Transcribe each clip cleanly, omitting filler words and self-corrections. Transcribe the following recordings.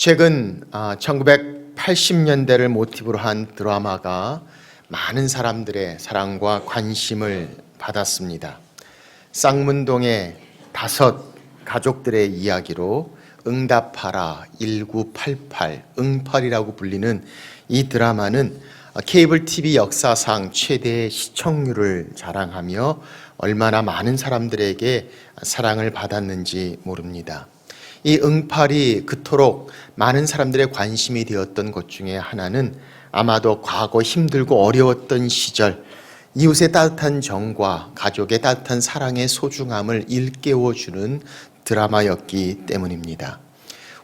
최근 1980년대를 모티브로 한 드라마가 많은 사람들의 사랑과 관심을 받았습니다. 쌍문동의 5 가족들의 이야기로 응답하라 1988, 응팔이라고 불리는 이 드라마는 케이블 TV 역사상 최대의 시청률을 자랑하며 얼마나 많은 사람들에게 사랑을 받았는지 모릅니다. 이 응팔이 그토록 많은 사람들의 관심이 되었던 것 중에 하나는 아마도 과거 힘들고 어려웠던 시절 이웃의 따뜻한 정과 가족의 따뜻한 사랑의 소중함을 일깨워주는 드라마였기 때문입니다.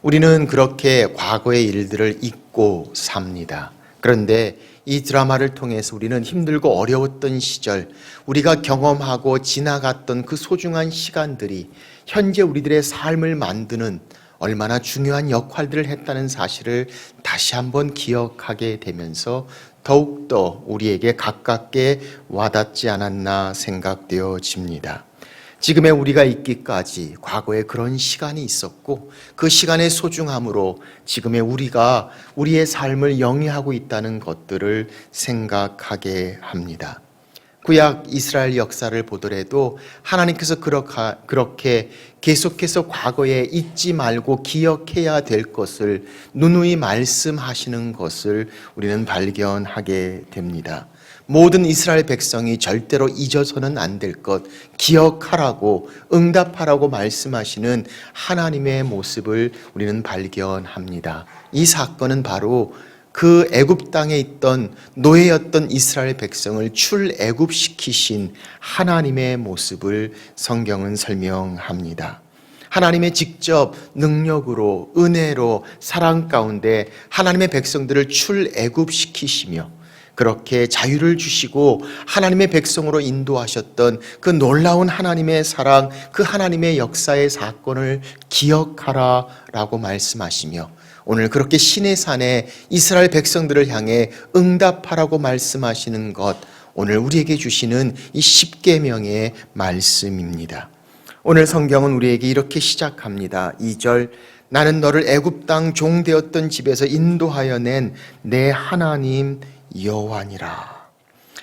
우리는 그렇게 과거의 일들을 잊고 삽니다. 그런데 이 드라마를 통해서 우리는 힘들고 어려웠던 시절, 우리가 경험하고 지나갔던 그 소중한 시간들이 현재 우리들의 삶을 만드는 얼마나 중요한 역할들을 했다는 사실을 다시 한번 기억하게 되면서 더욱더 우리에게 가깝게 와닿지 않았나 생각되어집니다. 지금의 우리가 있기까지 과거에 그런 시간이 있었고 그 시간의 소중함으로 지금의 우리가 우리의 삶을 영위하고 있다는 것들을 생각하게 합니다. 구약 이스라엘 역사를 보더라도 하나님께서 그렇게 계속해서 과거에 잊지 말고 기억해야 될 것을 누누이 말씀하시는 것을 우리는 발견하게 됩니다. 모든 이스라엘 백성이 절대로 잊어서는 안 될 것, 기억하라고, 응답하라고 말씀하시는 하나님의 모습을 우리는 발견합니다. 이 사건은 바로 그 애굽 땅에 있던 노예였던 이스라엘 백성을 출애굽시키신 하나님의 모습을 성경은 설명합니다. 하나님의 직접 능력으로, 은혜로, 사랑 가운데 하나님의 백성들을 출애굽시키시며 그렇게 자유를 주시고 하나님의 백성으로 인도하셨던 그 놀라운 하나님의 사랑, 그 하나님의 역사의 사건을 기억하라라고 말씀하시며 오늘 그렇게 시내산에 이스라엘 백성들을 향해 응답하라고 말씀하시는 것, 오늘 우리에게 주시는 이 십계명의 말씀입니다. 오늘 성경은 우리에게 이렇게 시작합니다. 2절, 나는 너를 애굽 땅 종되었던 집에서 인도하여 낸 내 하나님 여호와니라.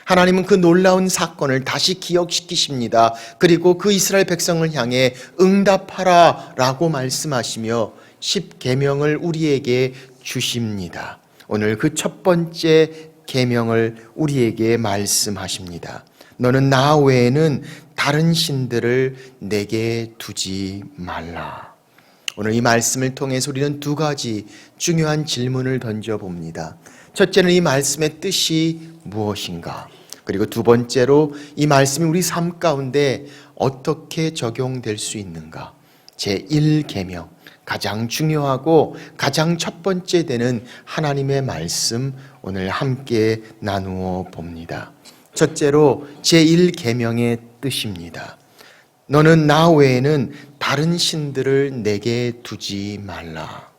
하나님은 그 놀라운 사건을 다시 기억시키십니다. 그리고 그 이스라엘 백성을 향해 응답하라 라고 말씀하시며 십계명을 우리에게 주십니다. 오늘 그 첫 번째 계명을 우리에게 말씀하십니다. 너는 나 외에는 다른 신들을 내게 두지 말라. 오늘 이 말씀을 통해서 우리는 2가지 중요한 질문을 던져봅니다. 첫째는 이 말씀의 뜻이 무엇인가? 그리고 2번째로 이 말씀이 우리 삶 가운데 어떻게 적용될 수 있는가? 제1계명, 가장 중요하고 가장 첫 번째 되는 하나님의 말씀, 오늘 함께 나누어 봅니다. 첫째로 제1계명의 뜻입니다. 너는 나 외에는 다른 신들을 내게 두지 말라.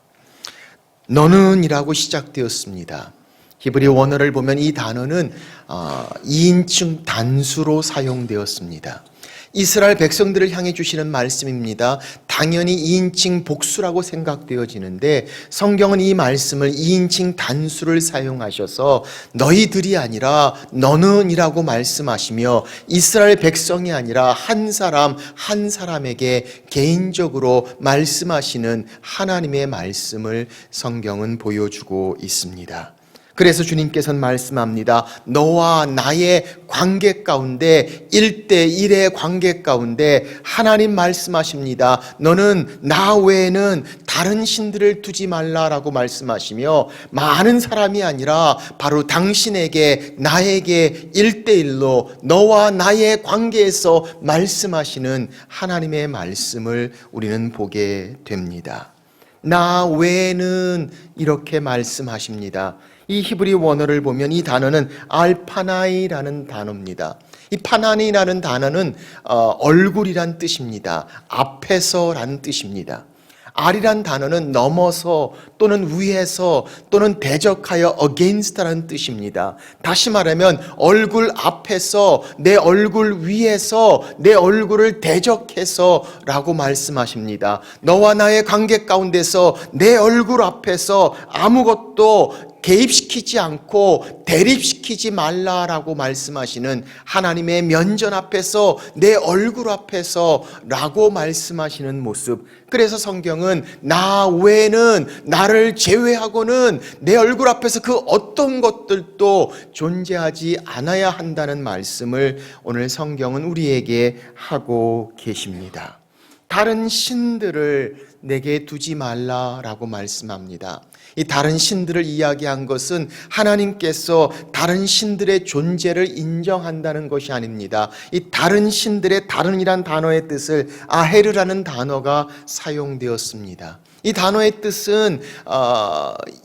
너는 이라고 시작되었습니다. 히브리 원어를 보면 이 단어는 2인칭 단수로 사용되었습니다. 이스라엘 백성들을 향해 주시는 말씀입니다. 당연히 2인칭 복수라고 생각되어지는데 성경은 이 말씀을 2인칭 단수를 사용하셔서 너희들이 아니라 너는 이라고 말씀하시며 이스라엘 백성이 아니라 한 사람 한 사람에게 개인적으로 말씀하시는 하나님의 말씀을 성경은 보여주고 있습니다. 그래서 주님께서는 말씀합니다. 너와 나의 관계 가운데 1대1의 관계 가운데 하나님 말씀하십니다. 너는 나 외에는 다른 신들을 두지 말라라고 말씀하시며 많은 사람이 아니라 바로 당신에게 나에게 1대1로 너와 나의 관계에서 말씀하시는 하나님의 말씀을 우리는 보게 됩니다. 나 외에는 이렇게 말씀하십니다. 이 히브리 원어를 보면 이 단어는 알파나이라는 단어입니다. 이 파나니라는 단어는 얼굴이란 뜻입니다. 앞에서라는 뜻입니다. R이란 단어는 넘어서 또는 위에서 또는 대적하여 against라는 뜻입니다. 다시 말하면 얼굴 앞에서, 내 얼굴 위에서, 내 얼굴을 대적해서 라고 말씀하십니다. 너와 나의 관계 가운데서 내 얼굴 앞에서 아무것도 개입시키지 않고 대립시키지 말라라고 말씀하시는, 하나님의 면전 앞에서, 내 얼굴 앞에서 라고 말씀하시는 모습. 그래서 성경은 나 외에는, 나를 제외하고는 내 얼굴 앞에서 그 어떤 것들도 존재하지 않아야 한다는 말씀을 오늘 성경은 우리에게 하고 계십니다. 다른 신들을 내게 두지 말라라고 말씀합니다. 이 다른 신들을 이야기한 것은 하나님께서 다른 신들의 존재를 인정한다는 것이 아닙니다. 이 다른 신들의, 다른이란 단어의 뜻을 아헤르라는 단어가 사용되었습니다. 이 단어의 뜻은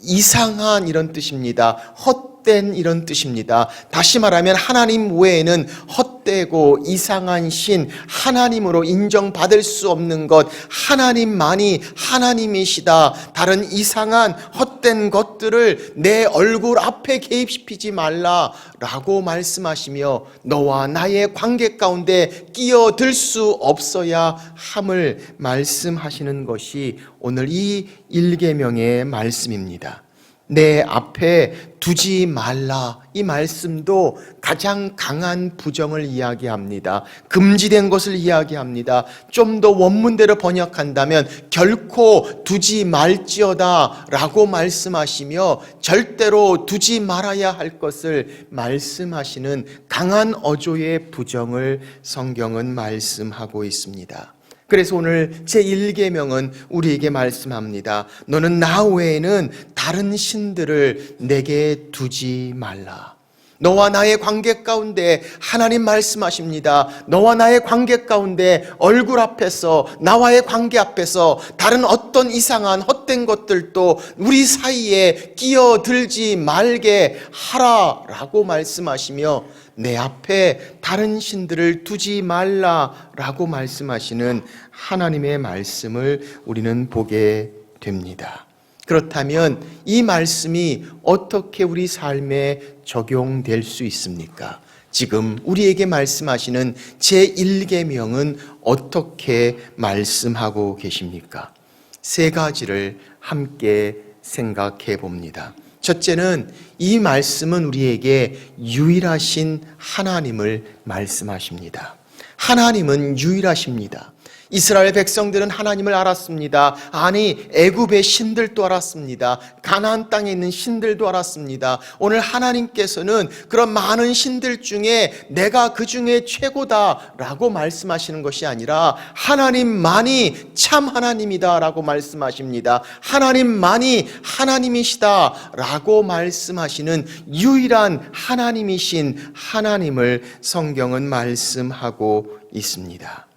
이상한 이런 뜻입니다. 헛된 이런 뜻입니다. 다시 말하면 하나님 외에는 헛되고 이상한 신, 하나님으로 인정받을 수 없는 것, 하나님만이 하나님이시다. 다른 이상한 헛된 것들을 내 얼굴 앞에 개입시키지 말라라고 말씀하시며 너와 나의 관계 가운데 끼어들 수 없어야 함을 말씀하시는 것이 오늘 이 일계명의 말씀입니다. 내 앞에 두지 말라, 이 말씀도 가장 강한 부정을 이야기합니다. 금지된 것을 이야기합니다. 좀 더 원문대로 번역한다면 결코 두지 말지어다 라고 말씀하시며 절대로 두지 말아야 할 것을 말씀하시는 강한 어조의 부정을 성경은 말씀하고 있습니다. 그래서 오늘 제1계명은 우리에게 말씀합니다. 너는 나 외에는 다른 신들을 내게 두지 말라. 너와 나의 관계 가운데 하나님 말씀하십니다. 너와 나의 관계 가운데 얼굴 앞에서, 나와의 관계 앞에서 다른 어떤 이상한 헛된 것들도 우리 사이에 끼어들지 말게 하라라고 말씀하시며 내 앞에 다른 신들을 두지 말라라고 말씀하시는 하나님의 말씀을 우리는 보게 됩니다. 그렇다면 이 말씀이 어떻게 우리 삶에 적용될 수 있습니까? 지금 우리에게 말씀하시는 제1계명은 어떻게 말씀하고 계십니까? 세 가지를 함께 생각해 봅니다. 첫째는 이 말씀은 우리에게 유일하신 하나님을 말씀하십니다. 하나님은 유일하십니다. 이스라엘 백성들은 하나님을 알았습니다. 아니, 애굽의 신들도 알았습니다. 가나안 땅에 있는 신들도 알았습니다. 오늘 하나님께서는 그런 많은 신들 중에 내가 그 중에 최고다라고 말씀하시는 것이 아니라 하나님만이 참 하나님이다라고 말씀하십니다. 하나님만이 하나님이시다라고 말씀하시는 유일한 하나님이신 하나님을 성경은 말씀하고 있습니다.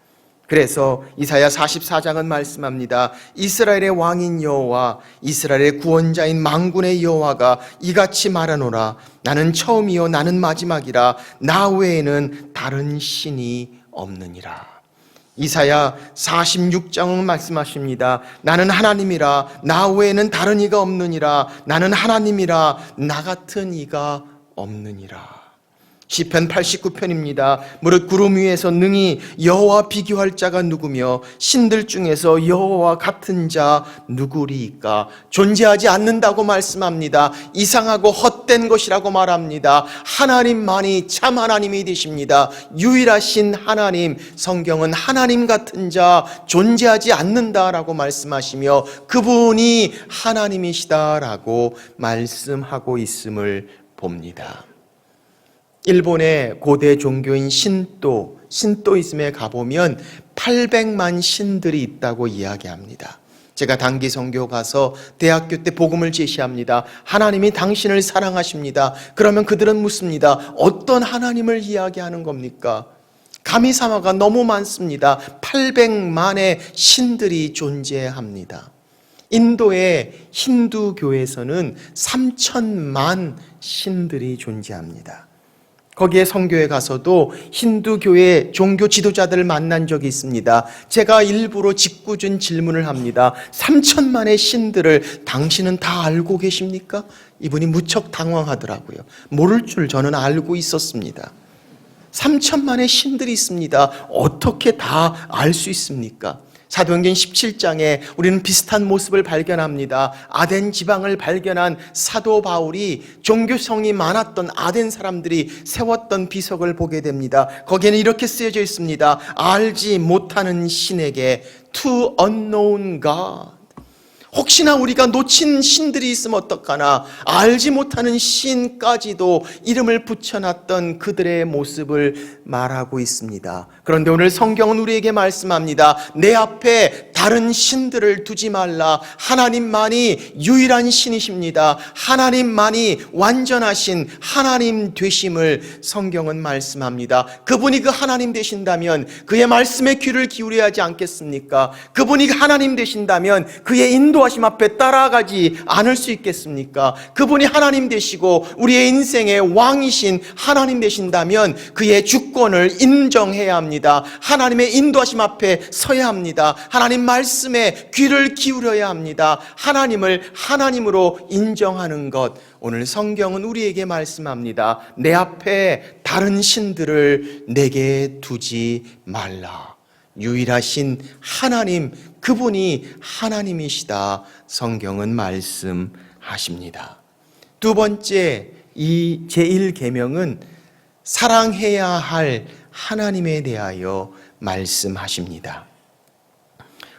그래서 이사야 44장은 말씀합니다. 이스라엘의 왕인 여호와, 이스라엘의 구원자인 만군의 여호와가 이같이 말하노라. 나는 처음이요 나는 마지막이라. 나 외에는 다른 신이 없느니라. 이사야 46장은 말씀하십니다. 나는 하나님이라. 나 외에는 다른 이가 없느니라. 나는 하나님이라. 나 같은 이가 없느니라. 시편 89편입니다. 무릇 구름 위에서 능히 여호와 비교할 자가 누구며 신들 중에서 여호와 같은 자 누구리이까? 존재하지 않는다고 말씀합니다. 이상하고 헛된 것이라고 말합니다. 하나님만이 참 하나님이 되십니다. 유일하신 하나님, 성경은 하나님 같은 자 존재하지 않는다라고 말씀하시며 그분이 하나님이시다라고 말씀하고 있음을 봅니다. 일본의 고대 종교인 신도이즘에 가보면 800만 신들이 있다고 이야기합니다. 제가 단기 선교 가서 대학교 때 복음을 제시합니다. 하나님이 당신을 사랑하십니다. 그러면 그들은 묻습니다. 어떤 하나님을 이야기하는 겁니까? 가미사마가 너무 많습니다. 800만의 신들이 존재합니다. 인도의 힌두교에서는 3천만 신들이 존재합니다. 거기에 선교에 가서도 힌두교의 종교 지도자들을 만난 적이 있습니다. 제가 일부러 짓궂은 질문을 합니다. 3천만의 신들을 당신은 다 알고 계십니까? 이분이 무척 당황하더라고요. 모를 줄 저는 알고 있었습니다. 3천만의 신들이 있습니다. 어떻게 다 알 수 있습니까? 사도행전 17장에 우리는 비슷한 모습을 발견합니다. 아덴 지방을 발견한 사도 바울이 종교성이 많았던 아덴 사람들이 세웠던 비석을 보게 됩니다. 거기에는 이렇게 쓰여져 있습니다. 알지 못하는 신에게 to unknown God. 혹시나 우리가 놓친 신들이 있으면 어떡하나, 알지 못하는 신까지도 이름을 붙여놨던 그들의 모습을 말하고 있습니다. 그런데 오늘 성경은 우리에게 말씀합니다. 내 앞에 다른 신들을 두지 말라. 하나님만이 유일한 신이십니다. 하나님만이 완전하신 하나님 되심을 성경은 말씀합니다. 그분이 그 하나님 되신다면 그의 말씀에 귀를 기울여야 하지 않겠습니까? 그분이 하나님 되신다면 그의 인도하심 앞에 따라가지 않을 수 있겠습니까? 그분이 하나님 되시고 우리의 인생의 왕이신 하나님 되신다면 그의 주권을 인정해야 합니다. 하나님의 인도하심 앞에 서야 합니다. 하나님 말씀에 귀를 기울여야 합니다. 하나님을 하나님으로 인정하는 것, 오늘 성경은 우리에게 말씀합니다. 내 앞에 다른 신들을 내게 두지 말라. 유일하신 하나님, 그분이 하나님이시다. 성경은 말씀하십니다. 두 번째, 이 제1계명은 사랑해야 할 하나님에 대하여 말씀하십니다.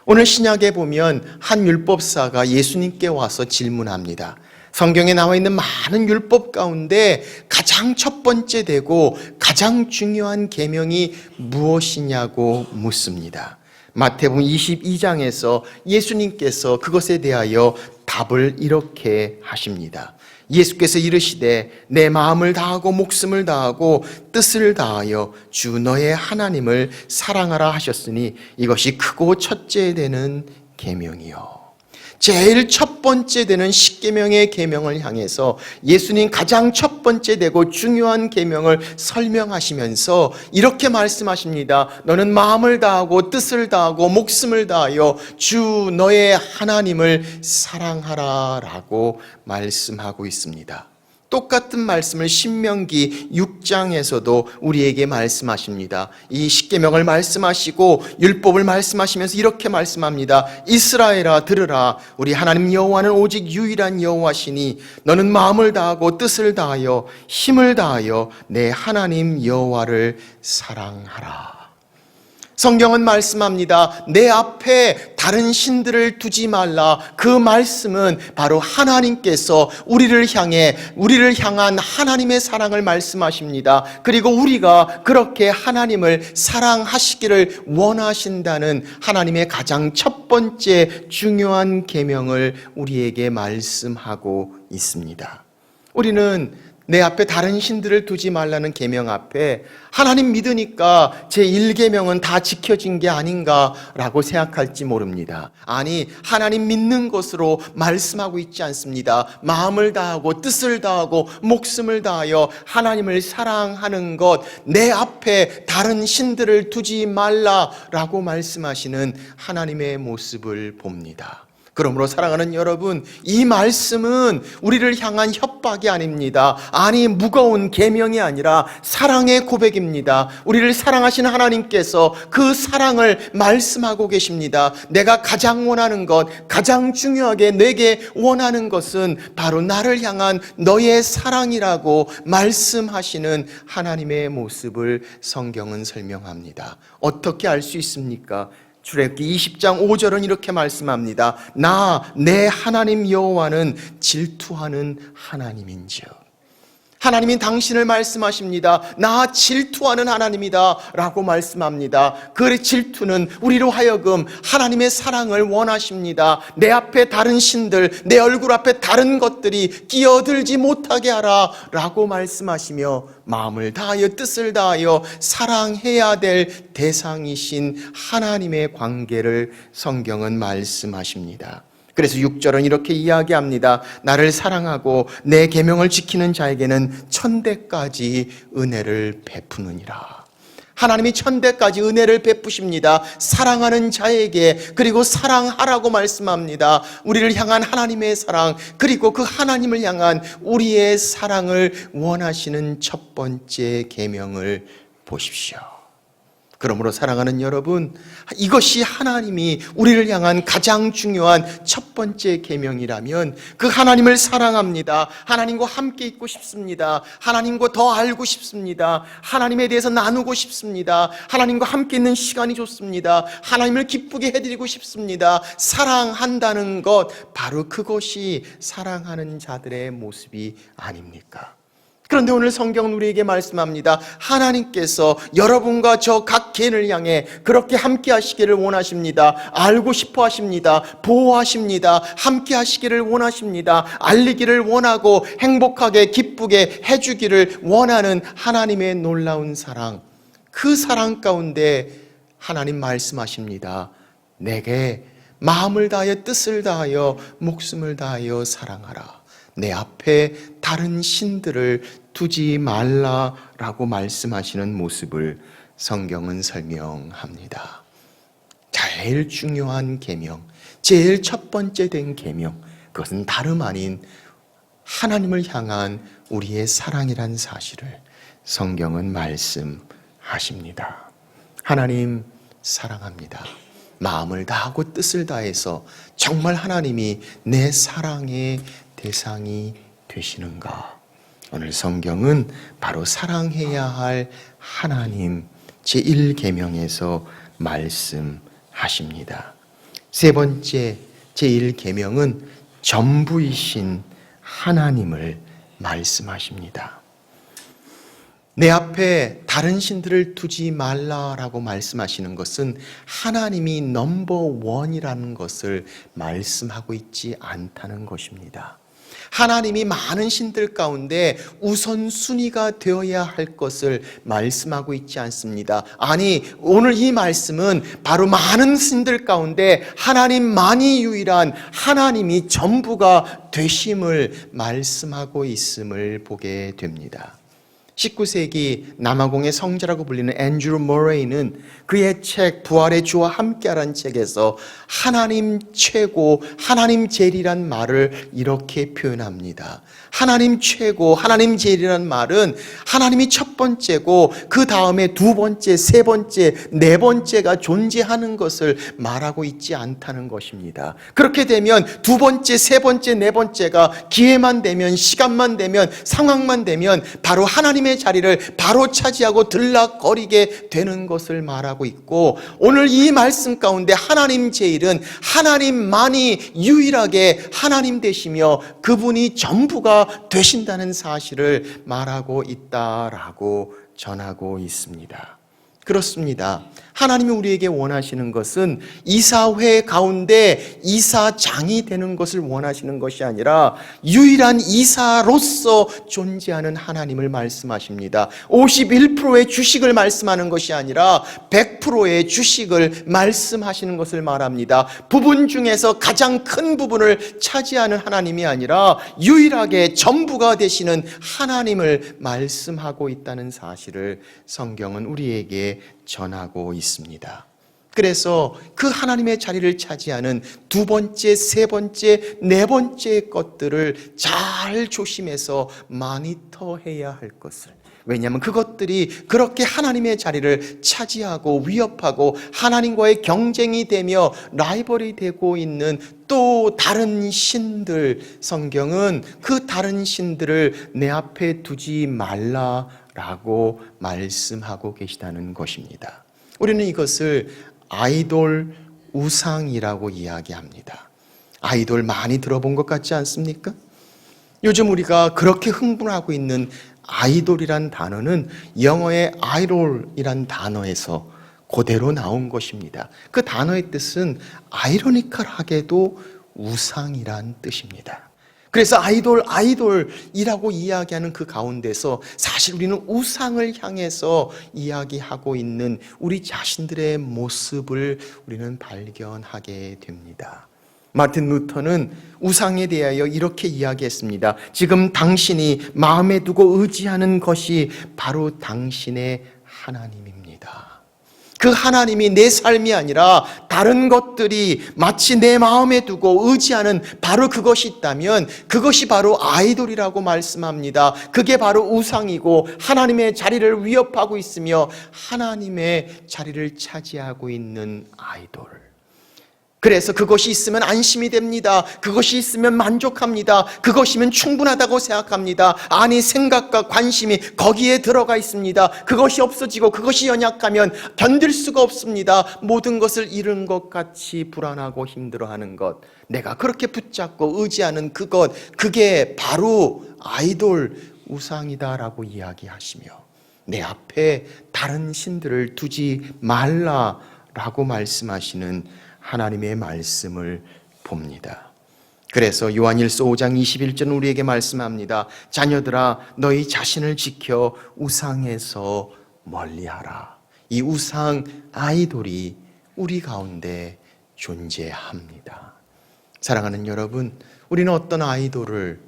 오늘 신약에 보면 한 율법사가 예수님께 와서 질문합니다. 성경에 나와 있는 많은 율법 가운데 가장 첫 번째 되고 가장 중요한 계명이 무엇이냐고 묻습니다. 마태복음 22장에서 예수님께서 그것에 대하여 답을 이렇게 하십니다. 예수께서 이르시되 내 마음을 다하고 목숨을 다하고 뜻을 다하여 주 너의 하나님을 사랑하라 하셨으니 이것이 크고 첫째 되는 계명이요. 제일 첫 번째 되는 십계명의 계명을 향해서 예수님 가장 첫 번째 되고 중요한 계명을 설명하시면서 이렇게 말씀하십니다. 너는 마음을 다하고 뜻을 다하고 목숨을 다하여 주 너의 하나님을 사랑하라 라고 말씀하고 있습니다. 똑같은 말씀을 신명기 6장에서도 우리에게 말씀하십니다. 이 십계명을 말씀하시고 율법을 말씀하시면서 이렇게 말씀합니다. 이스라엘아 들으라. 우리 하나님 여호와는 오직 유일한 여호와시니 너는 마음을 다하고 뜻을 다하여 힘을 다하여 내 하나님 여호와를 사랑하라. 성경은 말씀합니다. 내 앞에 다른 신들을 두지 말라. 그 말씀은 바로 하나님께서 우리를 향한 하나님의 사랑을 말씀하십니다. 그리고 우리가 그렇게 하나님을 사랑하시기를 원하신다는 하나님의 가장 첫 번째 중요한 계명을 우리에게 말씀하고 있습니다. 우리는 내 앞에 다른 신들을 두지 말라는 계명 앞에 하나님 믿으니까 제1계명은 다 지켜진 게 아닌가라고 생각할지 모릅니다. 아니, 하나님 믿는 것으로 말씀하고 있지 않습니다. 마음을 다하고 뜻을 다하고 목숨을 다하여 하나님을 사랑하는 것, 내 앞에 다른 신들을 두지 말라라고 말씀하시는 하나님의 모습을 봅니다. 그러므로 사랑하는 여러분, 이 말씀은 우리를 향한 협박이 아닙니다. 아니, 무거운 계명이 아니라 사랑의 고백입니다. 우리를 사랑하시는 하나님께서 그 사랑을 말씀하고 계십니다. 내가 가장 원하는 것, 가장 중요하게 내게 원하는 것은 바로 나를 향한 너의 사랑이라고 말씀하시는 하나님의 모습을 성경은 설명합니다. 어떻게 알 수 있습니까? 출애굽기 20장 5절은 이렇게 말씀합니다. 나 내 하나님 여호와는 질투하는 하나님인지요. 하나님이 당신을 말씀하십니다. 나 질투하는 하나님이다 라고 말씀합니다. 그 질투는 우리로 하여금 하나님의 사랑을 원하십니다. 내 앞에 다른 신들, 내 얼굴 앞에 다른 것들이 끼어들지 못하게 하라 라고 말씀하시며 마음을 다하여 뜻을 다하여 사랑해야 될 대상이신 하나님의 관계를 성경은 말씀하십니다. 그래서 6절은 이렇게 이야기합니다. 나를 사랑하고 내 계명을 지키는 자에게는 천대까지 은혜를 베푸느니라. 하나님이 천대까지 은혜를 베푸십니다. 사랑하는 자에게, 그리고 사랑하라고 말씀합니다. 우리를 향한 하나님의 사랑, 그리고 그 하나님을 향한 우리의 사랑을 원하시는 첫 번째 계명을 보십시오. 그러므로 사랑하는 여러분, 이것이 하나님이 우리를 향한 가장 중요한 첫 번째 계명이라면 그 하나님을 사랑합니다. 하나님과 함께 있고 싶습니다. 하나님과 더 알고 싶습니다. 하나님에 대해서 나누고 싶습니다. 하나님과 함께 있는 시간이 좋습니다. 하나님을 기쁘게 해드리고 싶습니다. 사랑한다는 것, 바로 그것이 사랑하는 자들의 모습이 아닙니까? 그런데 오늘 성경은 우리에게 말씀합니다. 하나님께서 여러분과 저 각 개인을 향해 그렇게 함께 하시기를 원하십니다. 알고 싶어 하십니다. 보호하십니다. 함께 하시기를 원하십니다. 알리기를 원하고 행복하게 기쁘게 해주기를 원하는 하나님의 놀라운 사랑, 그 사랑 가운데 하나님 말씀하십니다. 내게 마음을 다하여 뜻을 다하여 목숨을 다하여 사랑하라. 내 앞에 다른 신들을 두지 말라라고 말씀하시는 모습을 성경은 설명합니다. 제일 중요한 계명, 제일 첫 번째 된 계명, 그것은 다름 아닌 하나님을 향한 우리의 사랑이란 사실을 성경은 말씀하십니다. 하나님 사랑합니다. 마음을 다하고 뜻을 다해서 정말 하나님이 내 사랑의 대상이 되시는가? 오늘 성경은 바로 사랑해야 할 하나님 제1계명에서 말씀하십니다. 세 번째 제1계명은 전부이신 하나님을 말씀하십니다. 내 앞에 다른 신들을 두지 말라라고 말씀하시는 것은 하나님이 넘버원이라는 것을 말씀하고 있지 않다는 것입니다. 하나님이 많은 신들 가운데 우선순위가 되어야 할 것을 말씀하고 있지 않습니다. 아니, 오늘 이 말씀은 바로 많은 신들 가운데 하나님만이 유일한, 하나님이 전부가 되심을 말씀하고 있음을 보게 됩니다. 19세기 남아공의 성자라고 불리는 앤드루 머레이는 그의 책 부활의 주와 함께하라는 책에서 하나님 최고, 하나님 제일이란 말을 이렇게 표현합니다. 하나님 최고, 하나님 제일이란 말은 하나님이 첫 번째고 그 다음에 두 번째, 세 번째, 네 번째가 존재하는 것을 말하고 있지 않다는 것입니다. 그렇게 되면 두 번째, 세 번째, 네 번째가 기회만 되면, 시간만 되면, 상황만 되면 바로 하나님의 자리를 바로 차지하고 들락거리게 되는 것을 말하고 있고, 오늘 이 말씀 가운데 하나님 제일은 하나님만이 유일하게 하나님 되시며 그분이 전부가 되신다는 사실을 말하고 있다라고 전하고 있습니다. 그렇습니다. 하나님이 우리에게 원하시는 것은 이사회 가운데 이사장이 되는 것을 원하시는 것이 아니라 유일한 이사로서 존재하는 하나님을 말씀하십니다. 51%의 주식을 말씀하는 것이 아니라 100%의 주식을 말씀하시는 것을 말합니다. 부분 중에서 가장 큰 부분을 차지하는 하나님이 아니라 유일하게 전부가 되시는 하나님을 말씀하고 있다는 사실을 성경은 우리에게 전하고 있습니다. 그래서 그 하나님의 자리를 차지하는 두 번째, 세 번째, 네 번째 것들을 잘 조심해서 모니터해야 할 것을, 왜냐하면 그것들이 그렇게 하나님의 자리를 차지하고 위협하고 하나님과의 경쟁이 되며 라이벌이 되고 있는 또 다른 신들, 성경은 그 다른 신들을 내 앞에 두지 말라라고 말씀하고 계시다는 것입니다. 우리는 이것을 아이돌 우상이라고 이야기합니다. 아이돌 많이 들어본 것 같지 않습니까? 요즘 우리가 그렇게 흥분하고 있는 아이돌이란 단어는 영어의 아이돌이란 단어에서 그대로 나온 것입니다. 그 단어의 뜻은 아이러니컬하게도 우상이란 뜻입니다. 그래서 아이돌이라고 이야기하는 그 가운데서 사실 우리는 우상을 향해서 이야기하고 있는 우리 자신들의 모습을 우리는 발견하게 됩니다. 마틴 루터는 우상에 대하여 이렇게 이야기했습니다. 지금 당신이 마음에 두고 의지하는 것이 바로 당신의 하나님입니다. 그 하나님이 내 삶이 아니라 다른 것들이 마치 내 마음에 두고 의지하는 바로 그것이 있다면 그것이 바로 아이돌이라고 말씀합니다. 그게 바로 우상이고 하나님의 자리를 위협하고 있으며 하나님의 자리를 차지하고 있는 아이돌. 그래서 그것이 있으면 안심이 됩니다. 그것이 있으면 만족합니다. 그것이면 충분하다고 생각합니다. 아니, 생각과 관심이 거기에 들어가 있습니다. 그것이 없어지고 그것이 연약하면 견딜 수가 없습니다. 모든 것을 잃은 것 같이 불안하고 힘들어하는 것, 내가 그렇게 붙잡고 의지하는 그것, 그게 바로 아이돌, 우상이다라고 이야기하시며 내 앞에 다른 신들을 두지 말라라고 말씀하시는 하나님의 말씀을 봅니다. 그래서 요한일서 5장 21절 우리에게 말씀합니다. 자녀들아, 너희 자신을 지켜 우상에서 멀리하라. 이 우상 아이돌이 우리 가운데 존재합니다. 사랑하는 여러분, 우리는 어떤 아이돌을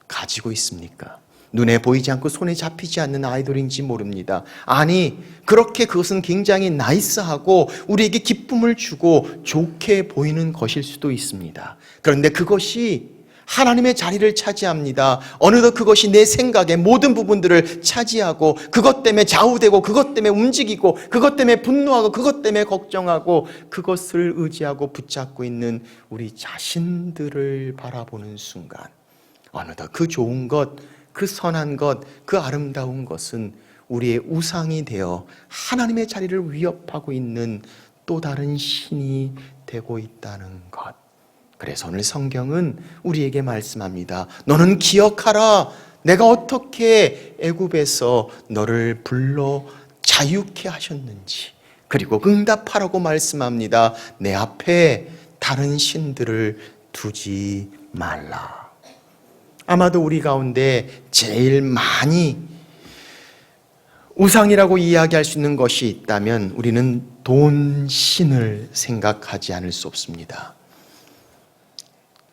가지고 있습니까? 눈에 보이지 않고 손에 잡히지 않는 아이돌인지 모릅니다. 아니, 그렇게 그것은 굉장히 나이스하고 우리에게 기쁨을 주고 좋게 보이는 것일 수도 있습니다. 그런데 그것이 하나님의 자리를 차지합니다. 어느덧 그것이 내 생각의 모든 부분들을 차지하고 그것 때문에 좌우되고 그것 때문에 움직이고 그것 때문에 분노하고 그것 때문에 걱정하고 그것을 의지하고 붙잡고 있는 우리 자신들을 바라보는 순간 어느덧 그 좋은 것, 그 선한 것, 그 아름다운 것은 우리의 우상이 되어 하나님의 자리를 위협하고 있는 또 다른 신이 되고 있다는 것. 그래서 오늘 성경은 우리에게 말씀합니다. 너는 기억하라. 내가 어떻게 애굽에서 너를 불러 자유케 하셨는지. 그리고 응답하라고 말씀합니다. 내 앞에 다른 신들을 두지 말라. 아마도 우리 가운데 제일 많이 우상이라고 이야기할 수 있는 것이 있다면 우리는 돈, 신을 생각하지 않을 수 없습니다.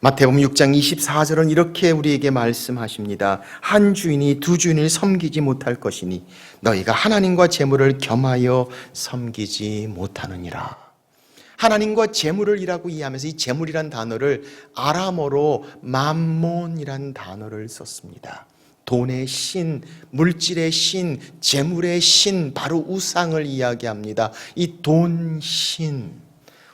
마태복음 6장 24절은 이렇게 우리에게 말씀하십니다. 한 주인이 두 주인을 섬기지 못할 것이니 너희가 하나님과 재물을 겸하여 섬기지 못하느니라. 하나님과 재물을 이라고 이해하면서 이 재물이란 단어를 아람어로 맘몬이란 단어를 썼습니다. 돈의 신, 물질의 신, 재물의 신, 바로 우상을 이야기합니다. 이 돈신,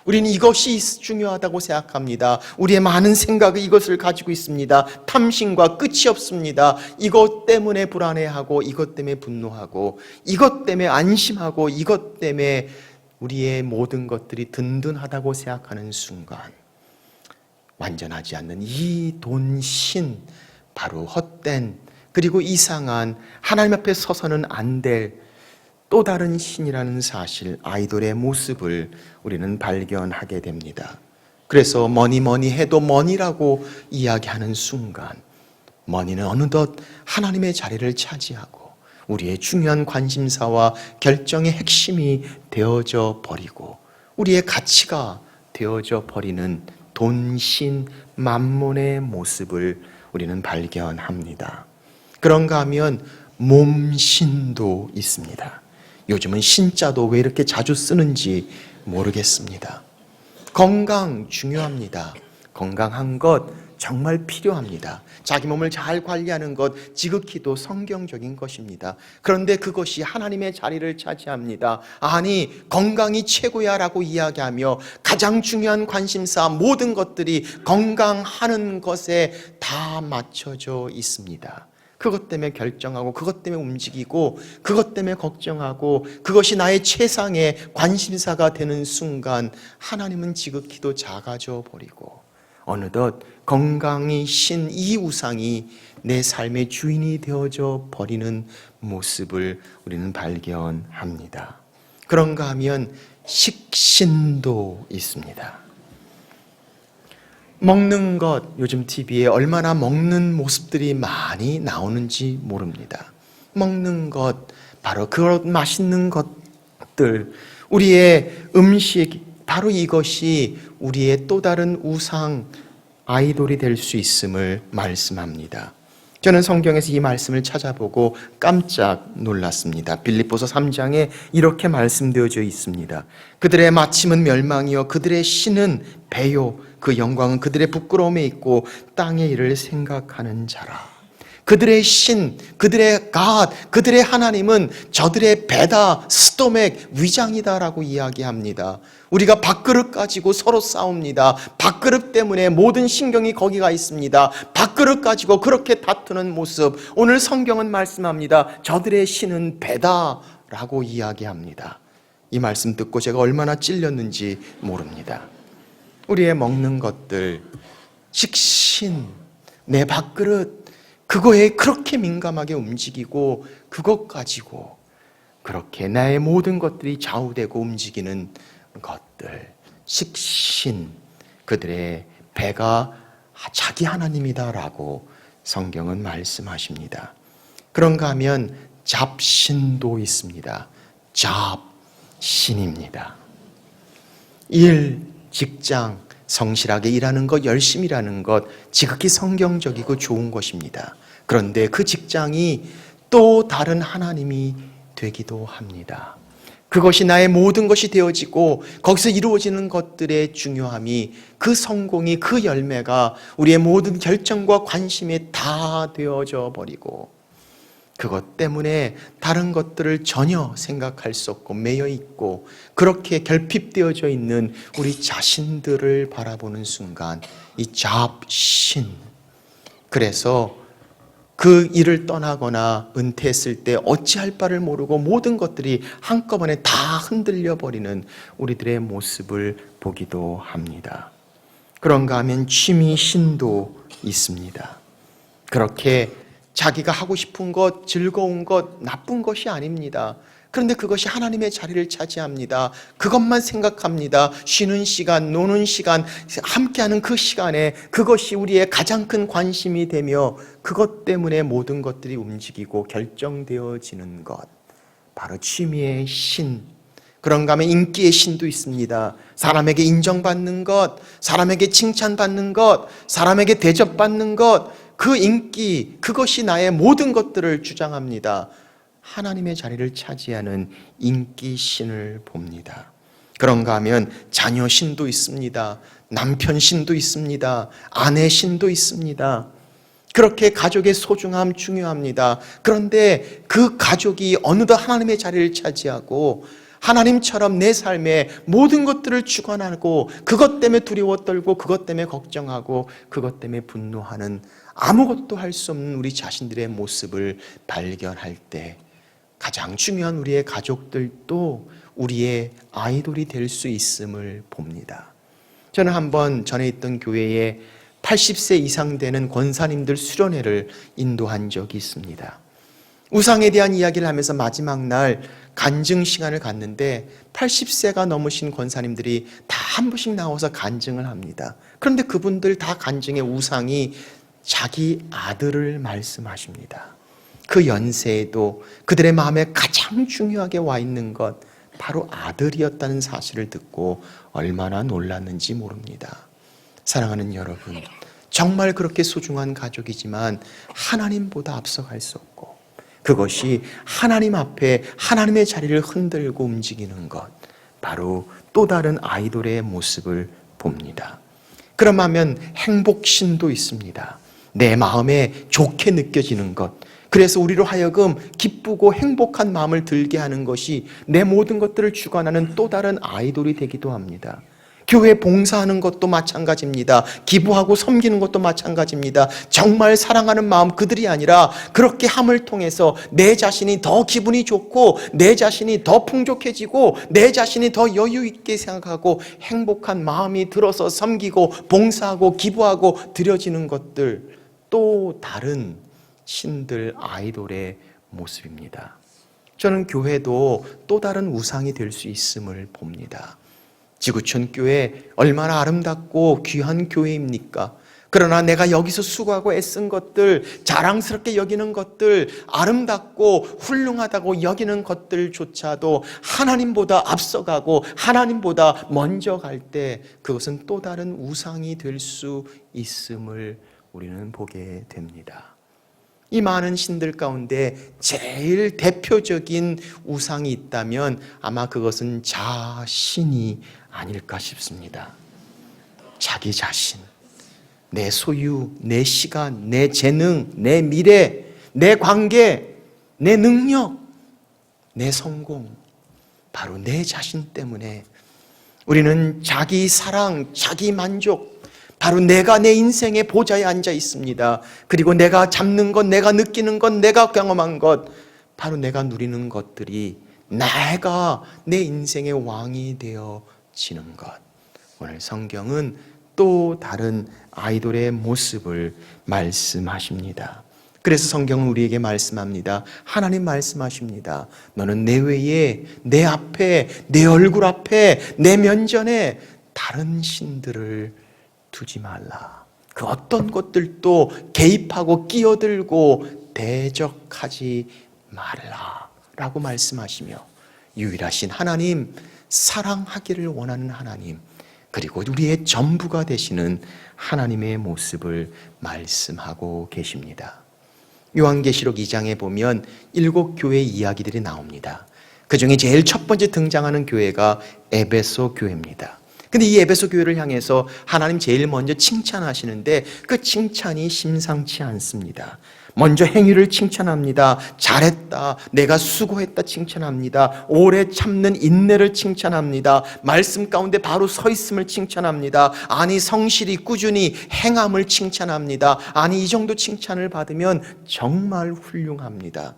우리는 이것이 중요하다고 생각합니다. 우리의 많은 생각이 이것을 가지고 있습니다. 탐심과 끝이 없습니다. 이것 때문에 불안해하고 이것 때문에 분노하고 이것 때문에 안심하고 이것 때문에 우리의 모든 것들이 든든하다고 생각하는 순간 완전하지 않는 이 돈신, 바로 헛된 그리고 이상한 하나님 앞에 서서는 안 될 또 다른 신이라는 사실, 아이돌의 모습을 우리는 발견하게 됩니다. 그래서 뭐니 해도 머니라고 이야기하는 순간 머니는 어느덧 하나님의 자리를 차지하고 우리의 중요한 관심사와 결정의 핵심이 되어져 버리고 우리의 가치가 되어져 버리는 돈신 맘몬의 모습을 우리는 발견합니다. 그런가 하면 몸신도 있습니다. 요즘은 신자도 왜 이렇게 자주 쓰는지 모르겠습니다. 건강 중요합니다. 건강한 것 정말 필요합니다. 자기 몸을 잘 관리하는 것 지극히도 성경적인 것입니다. 그런데 그것이 하나님의 자리를 차지합니다. 아니, 건강이 최고야 라고 이야기하며 가장 중요한 관심사 모든 것들이 건강하는 것에 다 맞춰져 있습니다. 그것 때문에 결정하고 그것 때문에 움직이고 그것 때문에 걱정하고 그것이 나의 최상의 관심사가 되는 순간 하나님은 지극히도 작아져 버리고 어느덧 건강이 신 이 우상이 내 삶의 주인이 되어져 버리는 모습을 우리는 발견합니다. 그런가 하면 식신도 있습니다. 먹는 것, 요즘 TV에 얼마나 먹는 모습들이 많이 나오는지 모릅니다. 먹는 것, 바로 그런 맛있는 것들, 우리의 음식, 바로 이것이 우리의 또 다른 우상, 아이돌이 될 수 있음을 말씀합니다. 저는 성경에서 이 말씀을 찾아보고 깜짝 놀랐습니다. 빌립보서 3장에 이렇게 말씀되어져 있습니다. 그들의 마침은 멸망이요 그들의 신은 배요 그 영광은 그들의 부끄러움에 있고 땅의 일을 생각하는 자라. 그들의 신, 그들의 갓, 그들의 하나님은 저들의 배다, 스토맥, 위장이다라고 이야기합니다. 우리가 밥그릇 가지고 서로 싸웁니다. 밥그릇 때문에 모든 신경이 거기가 있습니다. 밥그릇 가지고 그렇게 다투는 모습, 오늘 성경은 말씀합니다. 저들의 신은 배다라고 이야기합니다. 이 말씀 듣고 제가 얼마나 찔렸는지 모릅니다. 우리의 먹는 것들, 식신, 내 밥그릇, 그거에 그렇게 민감하게 움직이고 그것 가지고 그렇게 나의 모든 것들이 좌우되고 움직이는 것들, 식신, 그들의 배가 자기 하나님이다라고 성경은 말씀하십니다. 그런가 하면 잡신도 있습니다. 잡신입니다. 일, 직장, 성실하게 일하는 것, 열심히 일하는 것, 지극히 성경적이고 좋은 것입니다. 그런데 그 직장이 또 다른 하나님이 되기도 합니다. 그것이 나의 모든 것이 되어지고 거기서 이루어지는 것들의 중요함이, 그 성공이, 그 열매가 우리의 모든 결정과 관심이 다 되어져 버리고 그것 때문에 다른 것들을 전혀 생각할 수 없고 매여 있고 그렇게 결핍되어져 있는 우리 자신들을 바라보는 순간 이 잡신, 그래서 그 일을 떠나거나 은퇴했을 때 어찌할 바를 모르고 모든 것들이 한꺼번에 다 흔들려 버리는 우리들의 모습을 보기도 합니다. 그런가 하면 취미신도 있습니다. 그렇게 자기가 하고 싶은 것, 즐거운 것, 나쁜 것이 아닙니다. 그런데 그것이 하나님의 자리를 차지합니다. 그것만 생각합니다. 쉬는 시간, 노는 시간, 함께하는 그 시간에 그것이 우리의 가장 큰 관심이 되며 그것 때문에 모든 것들이 움직이고 결정되어지는 것, 바로 취미의 신. 그런가 하면 인기의 신도 있습니다. 사람에게 인정받는 것, 사람에게 칭찬받는 것, 사람에게 대접받는 것, 그 인기, 그것이 나의 모든 것들을 주장합니다. 하나님의 자리를 차지하는 인기신을 봅니다. 그런가 하면 자녀신도 있습니다. 남편신도 있습니다. 아내신도 있습니다. 그렇게 가족의 소중함 중요합니다. 그런데 그 가족이 어느덧 하나님의 자리를 차지하고 하나님처럼 내 삶에 모든 것들을 주관하고 그것 때문에 두려워 떨고 그것 때문에 걱정하고 그것 때문에 분노하는, 아무것도 할 수 없는 우리 자신들의 모습을 발견할 때 가장 중요한 우리의 가족들도 우리의 아이돌이 될 수 있음을 봅니다. 저는 한번 전에 있던 교회에 80세 이상 되는 권사님들 수련회를 인도한 적이 있습니다. 우상에 대한 이야기를 하면서 마지막 날 간증 시간을 갖는데 80세가 넘으신 권사님들이 다 한 분씩 나와서 간증을 합니다. 그런데 그분들 다 간증의 우상이 자기 아들을 말씀하십니다. 그 연세에도 그들의 마음에 가장 중요하게 와 있는 것, 바로 아들이었다는 사실을 듣고 얼마나 놀랐는지 모릅니다. 사랑하는 여러분, 정말 그렇게 소중한 가족이지만 하나님보다 앞서갈 수 없고 그것이 하나님 앞에 하나님의 자리를 흔들고 움직이는 것, 바로 또 다른 아이돌의 모습을 봅니다. 그러면 행복신도 있습니다. 내 마음에 좋게 느껴지는 것, 그래서 우리로 하여금 기쁘고 행복한 마음을 들게 하는 것이 내 모든 것들을 주관하는 또 다른 아이돌이 되기도 합니다. 교회 봉사하는 것도 마찬가지입니다. 기부하고 섬기는 것도 마찬가지입니다. 정말 사랑하는 마음 그들이 아니라 그렇게 함을 통해서 내 자신이 더 기분이 좋고 내 자신이 더 풍족해지고 내 자신이 더 여유 있게 생각하고 행복한 마음이 들어서 섬기고 봉사하고 기부하고 드려지는 것들, 또 다른 신들, 아이돌의 모습입니다. 저는 교회도 또 다른 우상이 될 수 있음을 봅니다. 지구촌 교회 얼마나 아름답고 귀한 교회입니까? 그러나 내가 여기서 수고하고 애쓴 것들, 자랑스럽게 여기는 것들, 아름답고 훌륭하다고 여기는 것들조차도 하나님보다 앞서가고 하나님보다 먼저 갈 때 그것은 또 다른 우상이 될 수 있음을 우리는 보게 됩니다. 이 많은 신들 가운데 제일 대표적인 우상이 있다면 아마 그것은 자신이 아닐까 싶습니다. 자기 자신, 내 소유, 내 시간, 내 재능, 내 미래, 내 관계, 내 능력, 내 성공, 바로 내 자신 때문에 우리는 자기 사랑, 자기 만족, 바로 내가 내 인생의 보좌에 앉아 있습니다. 그리고 내가 잡는 것, 내가 느끼는 것, 내가 경험한 것, 바로 내가 누리는 것들이 내가 내 인생의 왕이 되어지는 것. 오늘 성경은 또 다른 아이돌의 모습을 말씀하십니다. 그래서 성경은 우리에게 말씀합니다. 하나님 말씀하십니다. 너는 내 외에, 내 앞에, 내 얼굴 앞에, 내 면전에 다른 신들을 두지 말라. 그 어떤 것들도 개입하고 끼어들고 대적하지 말라 라고 말씀하시며 유일하신 하나님, 사랑하기를 원하는 하나님, 그리고 우리의 전부가 되시는 하나님의 모습을 말씀하고 계십니다. 요한계시록 2장에 보면 7교회 이야기들이 나옵니다. 그 중에 제일 첫 번째 등장하는 교회가 에베소 교회입니다. 근데 이 에베소 교회를 향해서 하나님 제일 먼저 칭찬하시는데 그 칭찬이 심상치 않습니다. 먼저 행위를 칭찬합니다. 잘했다, 내가 수고했다 칭찬합니다. 오래 참는 인내를 칭찬합니다. 말씀 가운데 바로 서 있음을 칭찬합니다. 아니 성실히 꾸준히 행함을 칭찬합니다. 아니 이 정도 칭찬을 받으면 정말 훌륭합니다.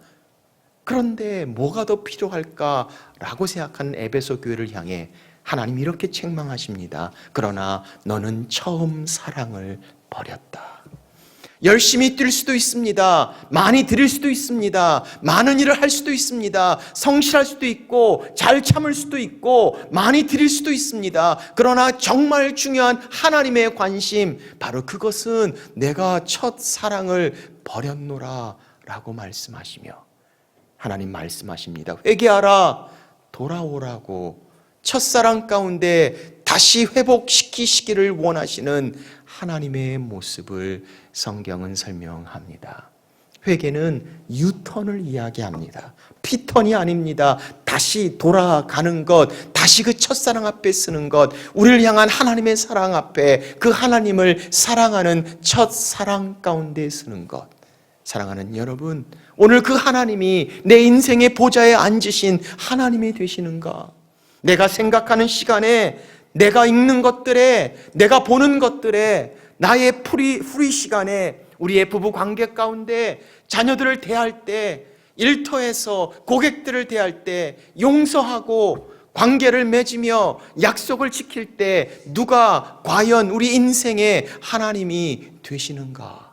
그런데 뭐가 더 필요할까라고 생각하는 에베소 교회를 향해 하나님 이렇게 책망하십니다. 그러나 너는 처음 사랑을 버렸다. 열심히 뛸 수도 있습니다. 많이 드릴 수도 있습니다. 많은 일을 할 수도 있습니다. 성실할 수도 있고 잘 참을 수도 있고 많이 드릴 수도 있습니다. 그러나 정말 중요한 하나님의 관심, 바로 그것은 내가 첫 사랑을 버렸노라 라고 말씀하시며 하나님 말씀하십니다. 회개하라, 돌아오라고. 첫사랑 가운데 다시 회복시키시기를 원하시는 하나님의 모습을 성경은 설명합니다. 회개는 유턴을 이야기합니다. 피턴이 아닙니다. 다시 돌아가는 것, 다시 그 첫사랑 앞에 쓰는 것, 우리를 향한 하나님의 사랑 앞에 그 하나님을 사랑하는 첫사랑 가운데 쓰는 것. 사랑하는 여러분, 오늘 그 하나님이 내 인생의 보좌에 앉으신 하나님이 되시는가? 내가 생각하는 시간에, 내가 읽는 것들에, 내가 보는 것들에, 나의 프리 시간에, 우리의 부부 관계 가운데, 자녀들을 대할 때, 일터에서 고객들을 대할 때, 용서하고 관계를 맺으며 약속을 지킬 때 누가 과연 우리 인생의 하나님이 되시는가?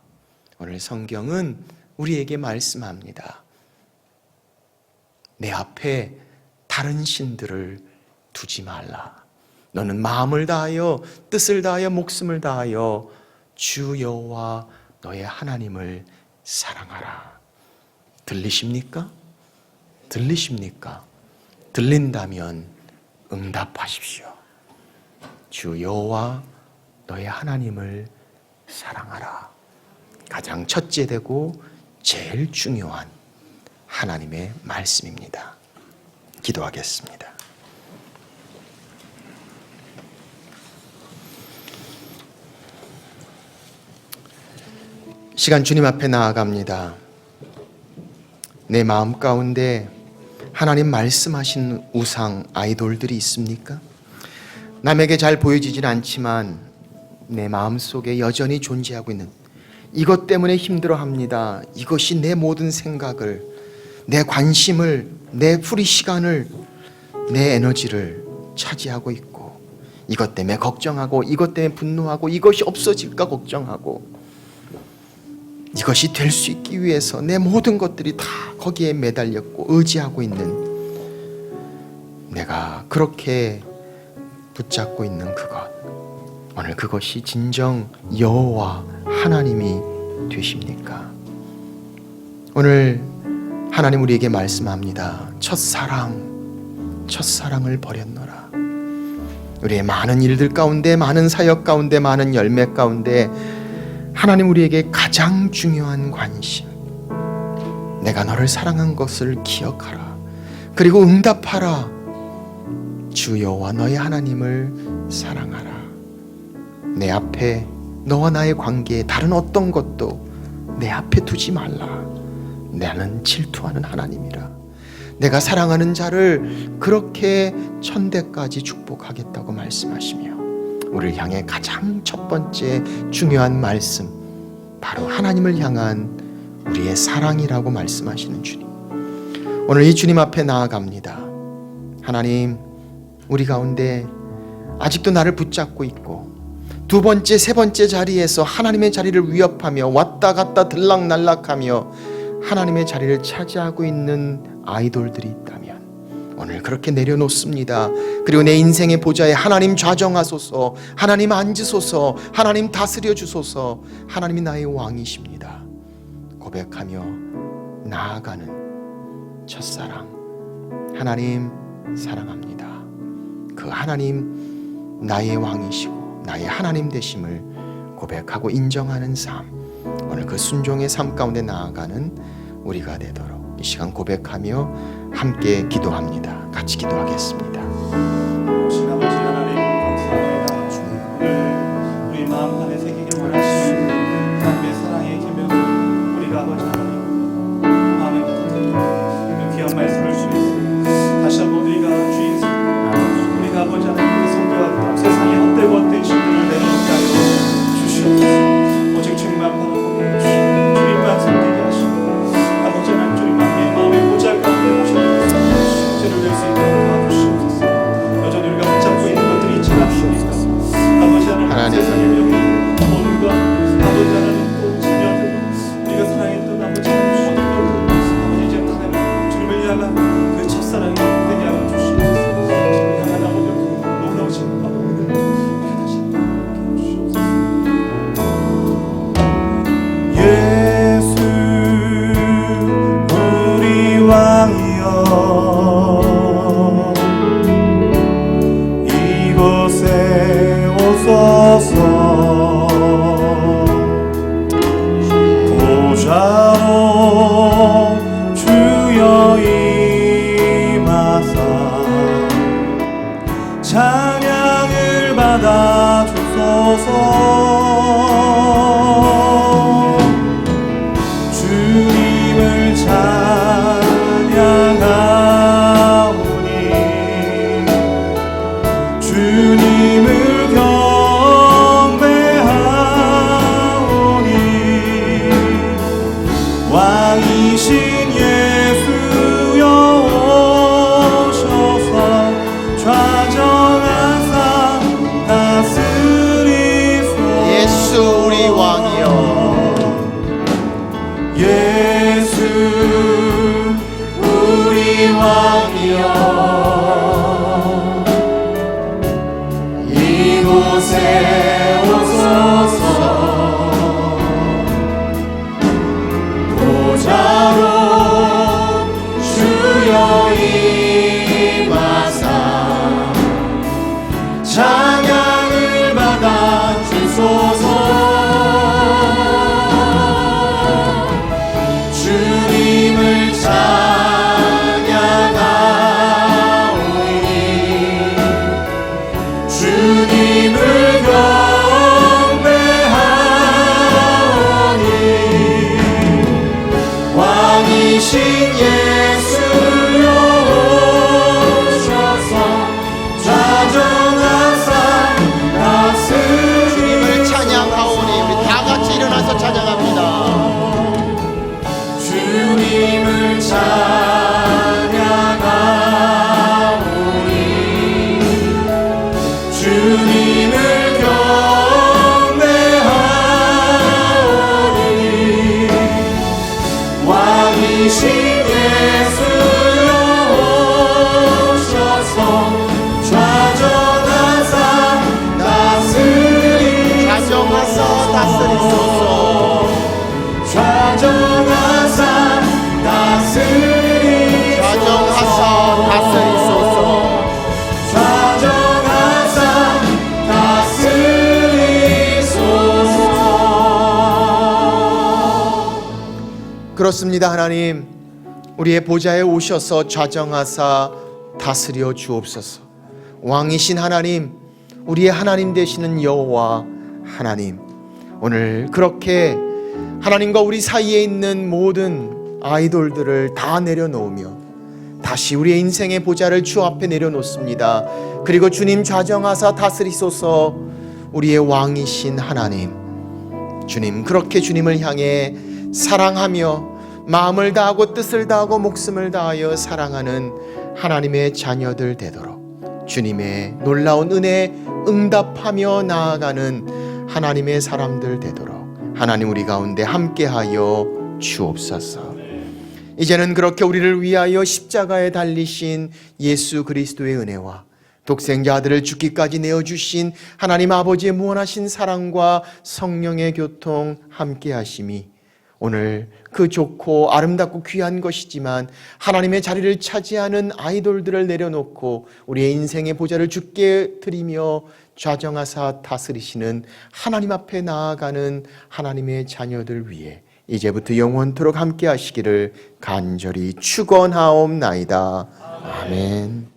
오늘 성경은 우리에게 말씀합니다. 내 앞에 다른 신들을 두지 말라. 너는 마음을 다하여 뜻을 다하여 목숨을 다하여 주 여호와 너의 하나님을 사랑하라. 들리십니까? 들리십니까? 들린다면 응답하십시오. 주 여호와 너의 하나님을 사랑하라. 가장 첫째 되고 제일 중요한 하나님의 말씀입니다. 기도하겠습니다. 시간 주님 앞에 나아갑니다. 내 마음 가운데 하나님 말씀하신 우상, 아이돌들이 있습니까? 남에게 잘 보여지진 않지만 내 마음속에 여전히 존재하고 있는, 이것 때문에 힘들어합니다. 이것이 내 모든 생각을, 내 관심을, 내 프리 시간을, 내 에너지를 차지하고 있고, 이것 때문에 걱정하고, 이것 때문에 분노하고, 이것이 없어질까 걱정하고, 이것이 될 수 있기 위해서 내 모든 것들이 다 거기에 매달렸고 의지하고 있는, 내가 그렇게 붙잡고 있는 그것, 오늘 그것이 진정 여호와 하나님이 되십니까? 오늘 하나님 우리에게 말씀합니다. 첫사랑을 버렸노라. 우리의 많은 일들 가운데, 많은 사역 가운데, 많은 열매 가운데 하나님 우리에게 가장 중요한 관심, 내가 너를 사랑한 것을 기억하라. 그리고 응답하라. 주 여호와 너의 하나님을 사랑하라. 내 앞에 너와 나의 관계에 다른 어떤 것도 내 앞에 두지 말라. 나는 질투하는 하나님이라. 내가 사랑하는 자를 그렇게 천대까지 축복하겠다고 말씀하시며 우리를 향해 가장 첫 번째 중요한 말씀, 바로 하나님을 향한 우리의 사랑이라고 말씀하시는 주님, 오늘 이 주님 앞에 나아갑니다. 하나님, 우리 가운데 아직도 나를 붙잡고 있고 두 번째, 세 번째 자리에서 하나님의 자리를 위협하며 왔다 갔다 들락날락하며 하나님의 자리를 차지하고 있는 아이돌들이 있다면 오늘 그렇게 내려놓습니다. 그리고 내 인생의 보좌에 하나님 좌정하소서, 하나님 앉으소서, 하나님 다스려 주소서, 하나님이 나의 왕이십니다 고백하며 나아가는 첫사랑, 하나님 사랑합니다. 그 하나님 나의 왕이시고 나의 하나님 되심을 고백하고 인정하는 삶, 오늘 그 순종의 삶 가운데 나아가는 우리가 되도록 이 시간 고백하며 함께 기도합니다. 같이 기도하겠습니다. 오신 아버지 하나님 감사합니다. 주님, 우리 마음 안에 새기길 원하시는 하나님의 사랑의 계명을 우리가 아버지 하나님 마음에 붙들고 그 귀한 말씀을 주셔서 다시 한번 우리가 주인 우리가 아버지 하나님께 섬겨왔던 세상의 헛되고 헛된 신들을 내려놓게 하여 주시옵소서. 오직 주님만 바라보게 주시옵소서. 주님만 섬기게 하시고 아버지 하나님 주님만 내 마음의 보좌 가운데 모셔주소서. 죄를 낼 수 있도록 도와주시옵소서. 여전히 우리가 붙잡고 있는 것들이 있지 않습니까? 아버지 하나님 세상의 여기 모든 것, 아버지 하나님 또 자녀들, 우리가 사랑했던 아버지 하나님 모든 것들, 아버지 이제 하나님 주님을 향한 그 첫사랑이 되게 하여 주시옵소서. 주님을 향한 아버지 그 놀라우신 마음을 다시 한번 주시옵소서. 예수 우리 왕이여, 이곳에 오소서. 보좌로 주여 임하사 찬양을 받아 주소서. 주님을 찬양하오니 주님을 경배하오니 왕이신 예수여 오셔서 좌정하사 다스리소서. 예수 우리 왕이여, 예수 우리 왕이여, 이곳에 오소서. 보좌로 주여 임하사 찬양을 받아 주소서. 주님을 찬양하오니 주님을 경배하오니 왕이신 예수여 오셔서 좌정하사 다스리소서. 주님을 찬양하오니 우리 다 같이 일어나서 찬양합니다. 주님을 찬양하오니 주님을 경배하오니 왕이신 예수여 오셔서 좌정하사 다스리소서. 그렇습니다. 하나님, 우리의 보좌에 오셔서 좌정하사 다스려 주옵소서. 왕이신 하나님, 우리의 하나님 되시는 여호와 하나님, 오늘 그렇게 하나님과 우리 사이에 있는 모든 아이돌들을 다 내려놓으며 다시 우리의 인생의 보좌를 주 앞에 내려놓습니다. 그리고 주님 좌정하사 다스리소서. 우리의 왕이신 하나님, 주님, 그렇게 주님을 향해 사랑하며 마음을 다하고 뜻을 다하고 목숨을 다하여 사랑하는 하나님의 자녀들 되도록 주님의 놀라운 은혜에 응답하며 나아가는 하나님의 사람들 되도록 하나님 우리 가운데 함께하여 주옵소서. 이제는 그렇게 우리를 위하여 십자가에 달리신 예수 그리스도의 은혜와 독생자 아들을 죽기까지 내어주신 하나님 아버지의 무한하신 사랑과 성령의 교통 함께하심이 오늘 그 좋고 아름답고 귀한 것이지만 하나님의 자리를 차지하는 아이돌들을 내려놓고 우리의 인생의 보좌를 주께 드리며 좌정하사 다스리시는 하나님 앞에 나아가는 하나님의 자녀들 위해 이제부터 영원토록 함께 하시기를 간절히 축원하옵나이다. 아멘.